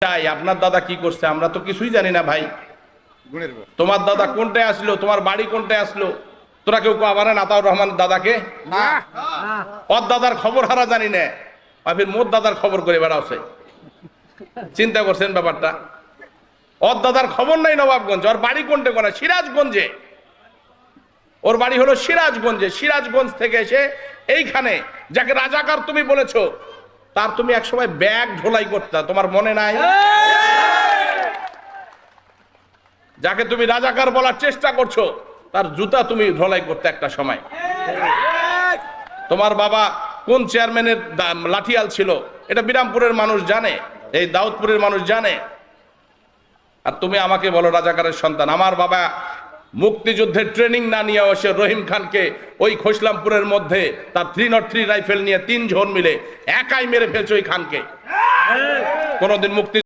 চাই আপনার দাদা কি করছে আমরা তো কিছুই জানি না ভাই। তোমার দাদা কোনটায় আসলো, তোমার বাড়ি কোনটায় আসলো, তোরা কেউ আবার আতাউর রহমান দাদাকে না ওর দাদার খবর হারা জানি না, ফির মোর দাদার খবর করে বেড়াচ্ছে। চিন্তা করছেন ব্যাপারটা? ওর দাদার খবর নাই নবাবগঞ্জ, ওর বাড়ি কোনটা কোনা সিরাজগঞ্জে, ওর বাড়ি হলো সিরাজগঞ্জে। সিরাজগঞ্জ থেকে এসে এইখানে যাকে রাজাকার তুমি বলেছো তার তুমি একসময় ব্যাগ ঢোলাই করতে, তোমার মনে নাই? যাকে তুমি রাজাকার বলার চেষ্টা করছো তার জুতা তুমি ঢোলাই করতে একটা সময়। তোমার বাবা কোন চেয়ারম্যানের লাঠিয়াল ছিল এটা বিরামপুরের মানুষ জানে, এই দাউদপুরের মানুষ জানে। আর তুমি আমাকে বলো রাজাকারের সন্তান। আমার বাবা মুক্তিযুদ্ধের ট্রেনিং না নিয়ে এসে রহিম খানকে ওই খোসলামপুরের মধ্যে তার 303 রাইফেল নিয়ে 3 জন মিলে একাই মেরে ফেলছে ওই খানকে। কোনদিন মুক্তি